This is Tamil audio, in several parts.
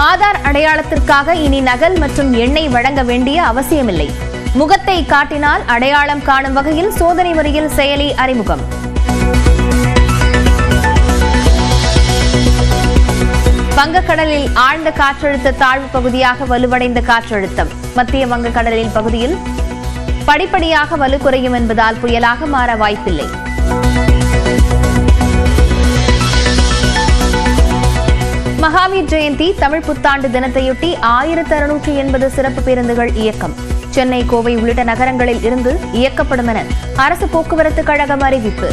ஆதார் அடையாளத்திற்காக இனி நகல் மற்றும் எண்ணை வழங்க வேண்டிய அவசியமில்லை. முகத்தை காட்டினால் அடையாளம் காணும் வகையில் சோதனை முறையில் செயலி அறிமுகம். வங்கக்கடலில் ஆழ்ந்த காற்றழுத்த தாழ்வு பகுதியாக வலுவடைந்த காற்றழுத்தம். மத்திய வங்கக்கடலில் பகுதியில் படிப்படியாக வலு குறையும் என்பதால் புயலாக மாற வாய்ப்பில்லை. மகாவீர் ஜெயந்தி தமிழ் புத்தாண்டு தினத்தையொட்டி 1680 சிறப்பு பேருந்துகள் இயக்கம். சென்னை, கோவை உள்ளிட்ட நகரங்களில் இருந்து இயக்கப்படும் என அரசு போக்குவரத்து கழகம் அறிவிப்பு.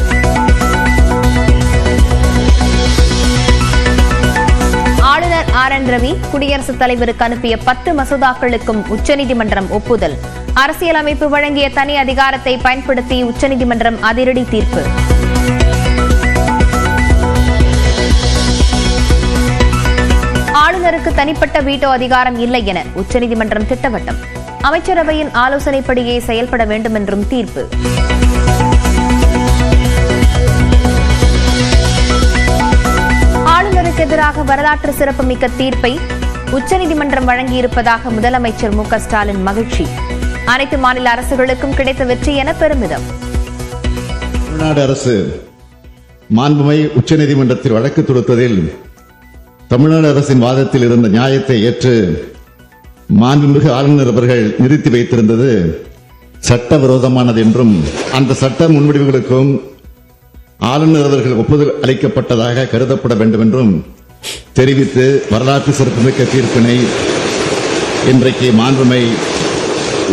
ஆளுநர் RN ரவி குடியரசுத் தலைவருக்கு அனுப்பிய 10 மசோதாக்களுக்கும் உச்சநீதிமன்றம் ஒப்புதல். அரசியலமைப்பு வழங்கிய தனி அதிகாரத்தை பயன்படுத்தி உச்சநீதிமன்றம் அதிரடி தீர்ப்பு. ஆளுநருக்கு தனிப்பட்ட வீட்டோ அதிகாரம் இல்லை என உச்சநீதிமன்றம் திட்டவட்டம். அமைச்சரவையின் ஆலோசனைப்படியே செயல்பட வேண்டும் என்றும் தீர்ப்பு. ஆளுநருக்கு எதிராக வரலாற்று சிறப்புமிக்க தீர்ப்பை உச்சநீதிமன்றம் வழங்கியிருப்பதாக முதலமைச்சர் மு.க.ஸ்டாலின் மகிழ்ச்சி. அனைத்து மாநில அரசுகளுக்கும் கிடைத்த வெற்றி என பெருமிதம். தமிழ்நாடு அரசு மாண்புமை உச்சநீதிமன்றத்தில் வழக்கு தொடுத்ததில் தமிழ்நாடு அரசின் வாதத்தில் இருந்த நியாயத்தை ஏற்று மாண்புமிகு ஆளுநர் அவர்கள் நிறுத்தி வைத்திருந்தது சட்டவிரோதமானது என்றும் அந்த சட்ட முன்வடிவுகளுக்கும் ஆளுநர் அவர்கள் ஒப்புதல் அளிக்கப்பட்டதாக கருதப்பட வேண்டும் என்றும் தெரிவித்து வரலாற்று சிறப்புமிக்க தீர்ப்பினை இன்றைக்கு மாண்புமை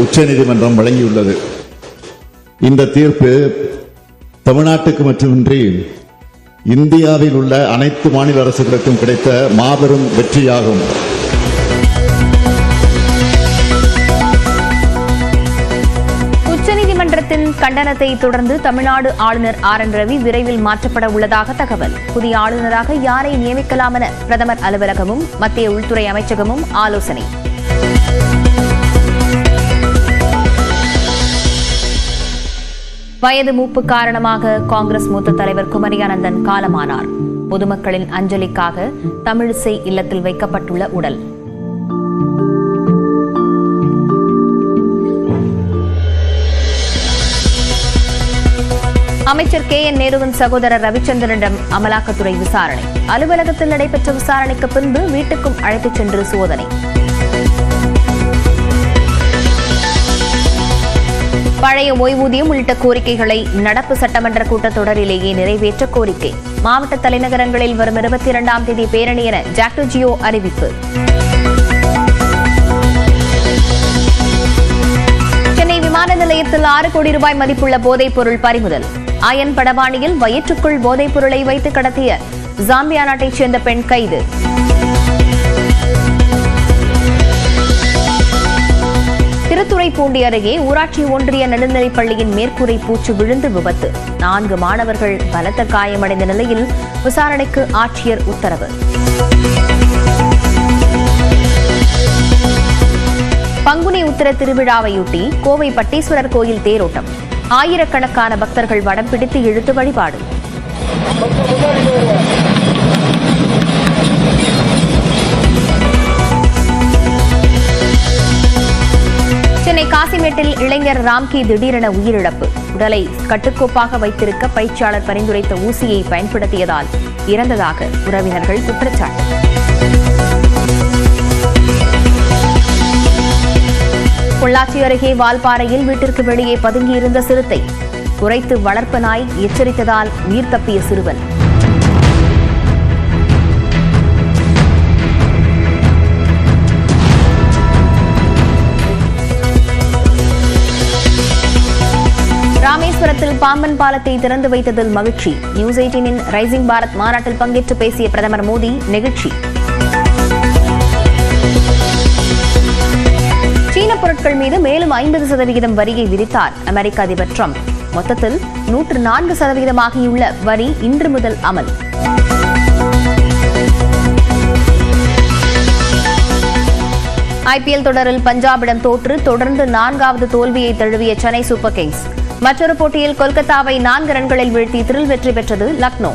உச்சநீதிமன்றம் வழங்கியுள்ளது. இந்த தீர்ப்பு தமிழ்நாட்டுக்கு மட்டுமின்றி இந்தியாவில் உள்ள அனைத்து மாநில அரசுகளுக்கும் கிடைத்த மாபெரும் வெற்றியாகும். உச்சநீதிமன்றத்தின் கண்டனத்தை தொடர்ந்து தமிழ்நாடு ஆளுநர் RN ரவி விரைவில் மாற்றப்பட உள்ளதாக தகவல். புதிய ஆளுநராக யாரை நியமிக்கலாம் என பிரதமர் அலுவலகமும் மத்திய உள்துறை அமைச்சகமும் ஆலோசனை. வயது மூப்பு காரணமாக காங்கிரஸ் மூத்த தலைவர் குமரி அனந்தன் காலமானார். பொதுமக்களின் அஞ்சலிக்காக தமிழிசை இல்லத்தில் வைக்கப்பட்டுள்ள உடல். அமைச்சர் KN நேருவின் சகோதரர் ரவிச்சந்திரனிடம் அமலாக்கத்துறை விசாரணை. அலுவலகத்தில் நடைபெற்ற விசாரணைக்கு பின்பு வீட்டுக்கும் அழைத்துச் சென்று சோதனை. பழைய ஓய்வூதியம் உள்ளிட்ட கோரிக்கைகளை நடப்பு சட்டமன்ற கூட்டத்தொடரிலேயே நிறைவேற்ற கோரிக்கை. மாவட்ட தலைநகரங்களில் வரும் 22ஆம் தேதி பேரணி என ஜாக்டோ ஜியோ அறிவிப்பு. சென்னை விமான நிலையத்தில் 6 கோடி ரூபாய் மதிப்புள்ள போதைப் பொருள் பறிமுதல். அயன் படபாணியில் வயிற்றுக்குள் போதைப் பொருளை வைத்து கடத்திய ஜாம்பியா நாட்டைச் சேர்ந்த பெண் கைது. திருத்துறைப்பூண்டி அருகே ஊராட்சி ஒன்றிய நடுநிலைப் பள்ளியின் மேற்கூரை பூச்சு விழுந்து விபத்து. 4 மாணவர்கள் பலத்த காயமடைந்த நிலையில் விசாரணைக்கு ஆட்சியர் உத்தரவு. பங்குனி உத்திர திருவிழாவையொட்டி கோவை பட்டீஸ்வரர் கோயில் தேரோட்டம். ஆயிரக்கணக்கான பக்தர்கள் வடம் பிடித்து இழுத்து வழிபாடு. சென்னை காசிமேட்டில் இளைஞர் ராம்கி திடீரென உயிரிழப்பு. உடலை கட்டுக்கோப்பாக வைத்திருக்க பயிற்சியாளர் பரிந்துரைத்த ஊசியை பயன்படுத்தியதால் இறந்ததாக உறவினர்கள் குற்றச்சாட்டு. பொள்ளாச்சி அருகே வால்பாறையில் வீட்டிற்கு வெளியே பதுங்கியிருந்த சிறுத்தை. குறைத்து வளர்ப்பு நாய் எச்சரித்ததால் உயிர் தப்பிய சிறுவன். ராமேஸ்வரத்தில் பாம்பன் பாலத்தை திறந்து வைத்ததில் மகிழ்ச்சி. நியூஸ் 18 ரைசிங் பாரத் மாநாட்டில் பங்கேற்று பேசிய பிரதமர் மோடி நெகிழ்ச்சி. சீன பொருட்கள் மீது மேலும் 50% வரியை விதித்தார் அமெரிக்க அதிபர் டிரம்ப். மொத்தத்தில் 104% ஆகியுள்ள வரி இன்று முதல் அமல். IPL தொடரில் பஞ்சாபிடம் தோற்று தொடர்ந்து 4வது தோல்வியை தழுவிய சென்னை சூப்பர் கிங்ஸ். மற்றொரு போட்டியில் கொல்கத்தாவை 4 ரன்களில் வீழ்த்தி த்ரில் வெற்றி பெற்றது லக்னோ.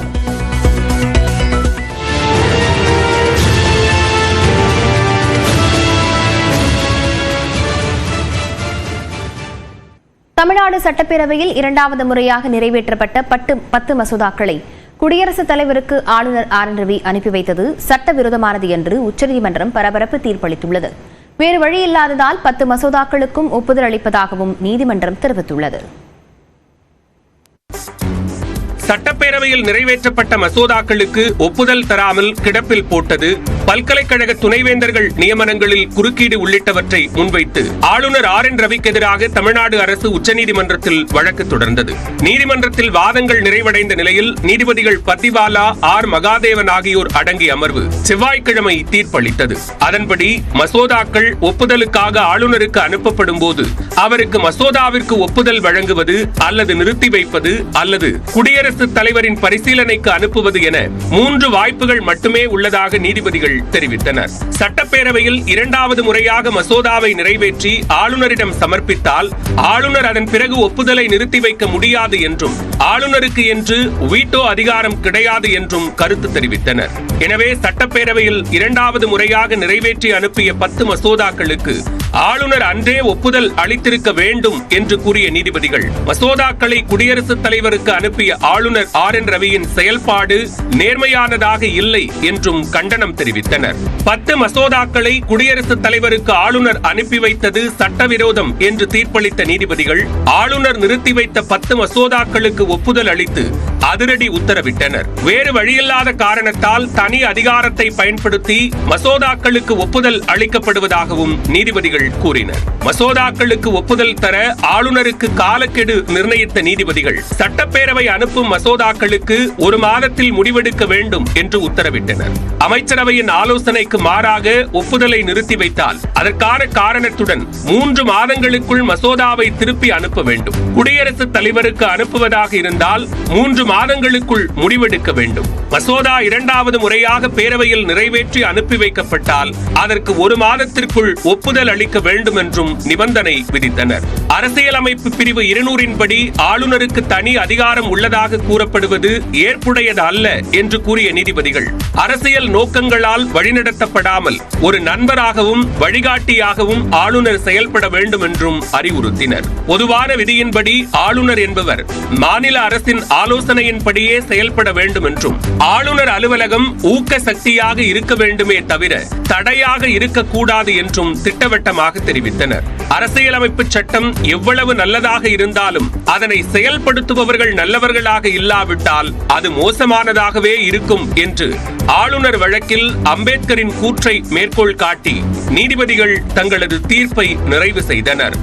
தமிழ்நாடு சட்டப்பேரவையில் இரண்டாவது முறையாக நிறைவேற்றப்பட்ட 10 மசோதாக்களை குடியரசுத் தலைவருக்கு ஆளுநர் ஆர் என் ரவி அனுப்பி வைத்தது சட்டவிரோதமானது என்று உச்சநீதிமன்றம் பரபரப்பு தீர்ப்பளித்துள்ளது. வேறு வழியில்லாததால் 10 மசோதாக்களுக்கும் ஒப்புதல் அளிப்பதாகவும் நீதிமன்றம் தெரிவித்துள்ளது. சட்டப்பேரவையில் நிறைவேற்றப்பட்ட மசோதாக்களுக்கு ஒப்புதல் தராமல் கிடப்பில் போட்டது, பல்கலைக்கழக துணைவேந்தர்கள் நியமனங்களில் குறுக்கீடு உள்ளிட்டவற்றை முன்வைத்து ஆளுநர் ஆர் என் ரவிக்கு எதிராக தமிழ்நாடு அரசு உச்சநீதிமன்றத்தில் வழக்கு தொடர்ந்தது. நீதிமன்றத்தில் வாதங்கள் நிறைவடைந்த நிலையில் நீதிபதிகள் பத்திவாலா, ஆர் மகாதேவன் ஆகியோர் அடங்கிய அமர்வு செவ்வாய்க்கிழமை தீர்ப்பளித்தது. அதன்படி மசோதாக்கள் ஒப்புதலுக்காக ஆளுநருக்கு அனுப்பப்படும் போது அவருக்கு மசோதாவிற்கு ஒப்புதல் வழங்குவது அல்லது நிறுத்தி வைப்பது அல்லது குடியரசுத் தலைவரின் பரிசீலனைக்கு அனுப்புவது என 3 வாய்ப்புகள் மட்டுமே உள்ளதாக நீதிபதிகள் தெரிவித்தனர். சட்டப்பேரவையில் இரண்டாவது முறையாக மசோதாவை நிறைவேற்றி ஆளுநரிடம் சமர்ப்பித்தால் ஆளுநர் அதன் பிறகு ஒப்புதலை நிறுத்தி வைக்க முடியாது என்றும் ஆளுநருக்கு என்று வீட்டோ அதிகாரம் கிடையாது என்றும் கருத்து தெரிவித்தனர். எனவே சட்டப்பேரவையில் இரண்டாவது முறையாக நிறைவேற்றி அனுப்பிய 10 மசோதாக்களுக்கு ஆளுநர் அன்றே ஒப்புதல் அளித்திருக்க வேண்டும் என்று கூறிய நீதிபதிகள் மசோதாக்களை குடியரசுத் தலைவருக்கு அனுப்பிய ஆளுநர் ஆர் என் ரவியின் செயல்பாடு நேர்மையானதாக இல்லை என்றும் கண்டனம் தெரிவித்தனர். 10 மசோதாக்களை குடியரசுத் தலைவருக்கு ஆளுநர் அனுப்பி வைத்தது சட்டவிரோதம் என்று தீர்ப்பளித்த நீதிபதிகள் ஆளுநர் நிறுத்தி வைத்த 10 மசோதாக்களுக்கு ஒப்புதல் அளித்து அதிரடி உத்தரவிட்டனர். வேறு வழியில்லாத காரணத்தால் தனி அதிகாரத்தை பயன்படுத்தி மசோதாக்களுக்கு ஒப்புதல் அளிக்கப்படுவதாகவும் நீதிபதிகள் கூறினர். மசோதாக்களுக்கு ஒப்புதல் தர ஆளுநருக்கு காலக்கெடு நிர்ணயித்த நீதிபதிகள் சட்டப்பேரவை அனுப்பும் மசோதாக்களுக்கு 1 மாதத்தில் முடிவெடுக்க வேண்டும் என்று உத்தரவிட்டனர். அமைச்சரவையின் ஆலோசனைக்கு மாறாக ஒப்புதலை நிறுத்தி வைத்தால் அதற்கான காரணத்துடன் 3 மாதங்களுக்குள் மசோதாவை திருப்பி அனுப்ப வேண்டும். குடியரசுத் தலைவருக்கு அனுப்புவதாக இருந்தால் 3 மாதங்களுக்குள் முடிவெடுக்க வேண்டும். மசோதா இரண்டாவது முறையாக பேரவையில் நிறைவேற்றி அனுப்பி வைக்கப்பட்டால் அதற்கு 1 மாதத்திற்குள் ஒப்புதல் அளிக்க வேண்டும் என்றும் நிபந்தனை விதித்தனர். அரசியலமைப்பு பிரிவு 200 படி ஆளுநருக்கு தனி அதிகாரம் உள்ளதாக கூறப்படுவது ஏற்புடையது அல்ல என்று கூறிய நீதிபதிகள் அரசியல் நோக்கங்களால் வழிநடத்தப்படாமல் ஒரு நண்பராகவும் வழிகாட்டியாகவும் ஆளுநர் செயல்பட வேண்டும் என்றும் அறிவுறுத்தினர். பொதுவான விதியின்படி ஆளுநர் என்பவர் மாநில அரசின் ஆலோசனையின்படியே செயல்பட வேண்டும் என்றும் ஆளுநர் அலுவலகம் ஊக்க சக்தியாக இருக்க வேண்டுமே தவிர தடையாக இருக்கக்கூடாது என்றும் திட்டவட்டமாக தெரிவித்தனர். அரசியலமைப்பு சட்டம் எவ்வளவு நல்லதாக இருந்தாலும் அதனை செயல்படுத்துபவர்கள் நல்லவர்களாக இல்லாவிட்டால் அது மோசமானதாகவே இருக்கும் என்று ஆளுநர் வழக்கில் அம்பேத்கரின் கூற்றை மேற்கோள் காட்டி நீதிபதிகள் தங்களது தீர்ப்பை நிறைவு செய்தனர்.